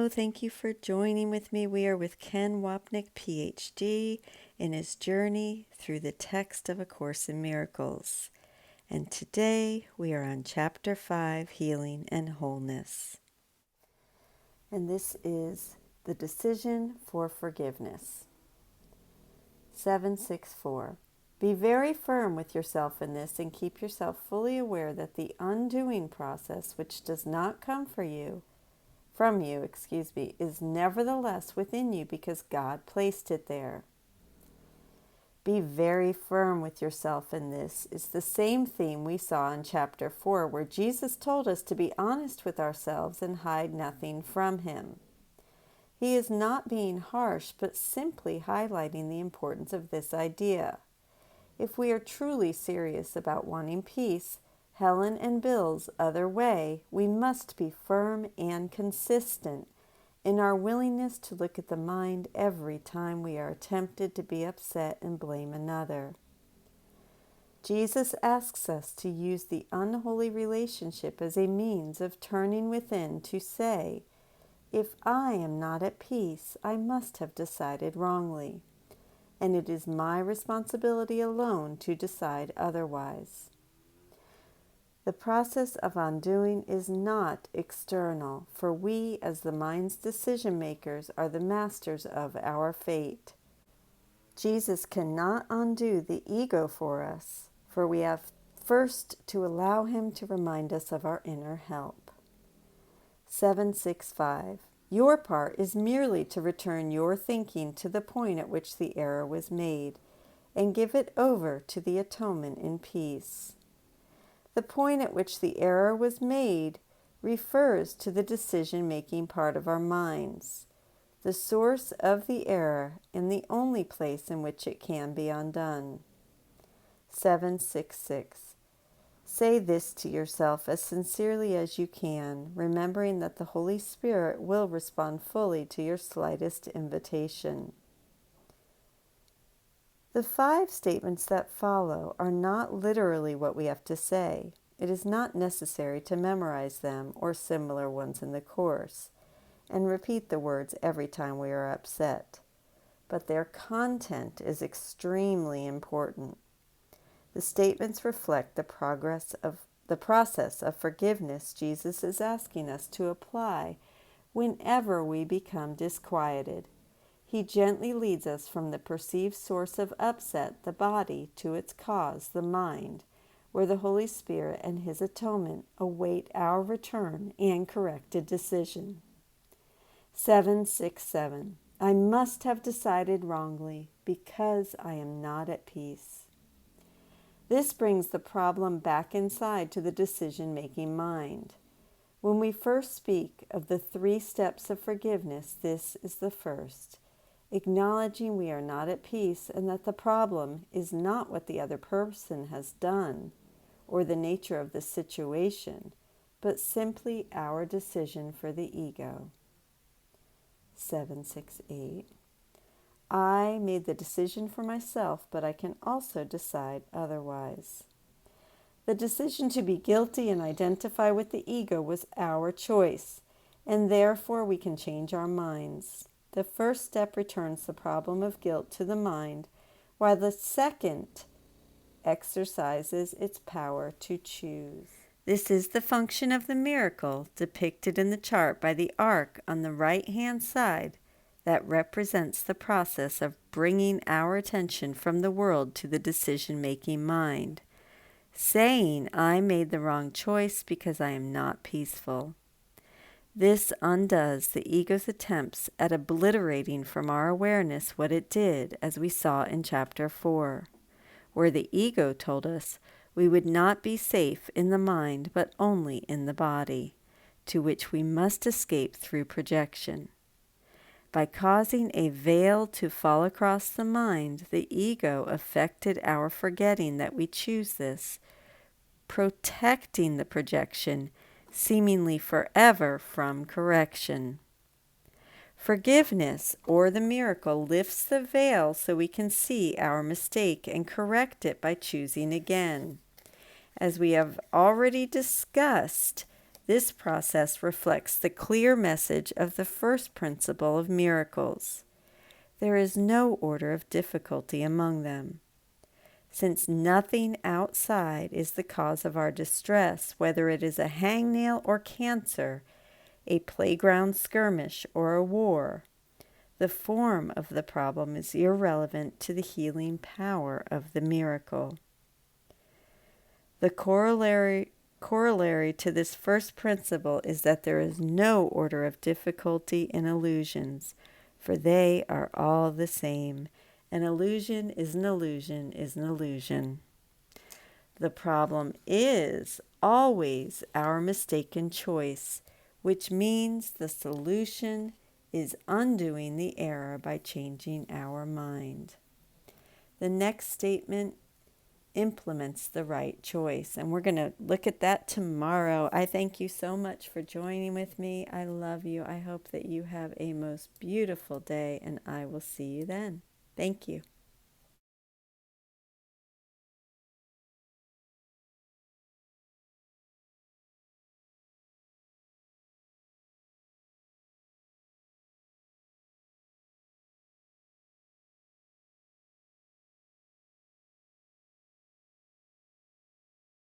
Hello, thank you for joining with me. We are with Ken Wapnick, PhD, in his journey through the text of A Course in Miracles. And today we are on Chapter 5, Healing and Wholeness. And this is the decision for forgiveness. 764. Be very firm with yourself in this and keep yourself fully aware that the undoing process, which does not come from you, is nevertheless within you because God placed it there. Be very firm with yourself in this is the same theme we saw in chapter 4, where Jesus told us to be honest with ourselves and hide nothing from Him. He is not being harsh, but simply highlighting the importance of this idea. If we are truly serious about wanting peace, Helen and Bill's other way, we must be firm and consistent in our willingness to look at the mind every time we are tempted to be upset and blame another. Jesus asks us to use the unholy relationship as a means of turning within to say, if I am not at peace, I must have decided wrongly, and it is my responsibility alone to decide otherwise. The process of undoing is not external, for we, as the mind's decision makers, are the masters of our fate. Jesus cannot undo the ego for us, for we have first to allow Him to remind us of our inner help. 765. Your part is merely to return your thinking to the point at which the error was made, and give it over to the atonement in peace. The point at which the error was made refers to the decision-making part of our minds, the source of the error and the only place in which it can be undone. 766. Say this to yourself as sincerely as you can, remembering that the Holy Spirit will respond fully to your slightest invitation. The 5 statements that follow are not literally what we have to say. It is not necessary to memorize them or similar ones in the Course and repeat the words every time we are upset. But their content is extremely important. The statements reflect the process of forgiveness Jesus is asking us to apply whenever we become disquieted. He gently leads us from the perceived source of upset, the body, to its cause, the mind, where the Holy Spirit and His atonement await our return and corrected decision. 767. I must have decided wrongly because I am not at peace. This brings the problem back inside to the decision-making mind. When we first speak of the 3 steps of forgiveness, this is the first. Acknowledging we are not at peace and that the problem is not what the other person has done or the nature of the situation, but simply our decision for the ego. 768. I made the decision for myself, but I can also decide otherwise. The decision to be guilty and identify with the ego was our choice, and therefore we can change our minds. The first step returns the problem of guilt to the mind, while the second exercises its power to choose. This is the function of the miracle depicted in the chart by the arc on the right-hand side that represents the process of bringing our attention from the world to the decision-making mind, saying, I made the wrong choice because I am not peaceful. This undoes the ego's attempts at obliterating from our awareness what it did, as we saw in chapter 4, where the ego told us we would not be safe in the mind but only in the body, to which we must escape through projection. By causing a veil to fall across the mind, the ego affected our forgetting that we choose this, protecting the projection seemingly forever from correction. Forgiveness, or the miracle, lifts the veil so we can see our mistake and correct it by choosing again. As we have already discussed, This process reflects the clear message of the first principle of miracles. There is no order of difficulty among them. Since nothing outside is the cause of our distress, whether it is a hangnail or cancer, a playground skirmish or a war, the form of the problem is irrelevant to the healing power of the miracle. The corollary to this first principle is that there is no order of difficulty in illusions, for they are all the same. An illusion is an illusion is an illusion. The problem is always our mistaken choice, which means the solution is undoing the error by changing our mind. The next statement implements the right choice, and we're going to look at that tomorrow. I thank you so much for joining with me. I love you. I hope that you have a most beautiful day, and I will see you then. Thank you.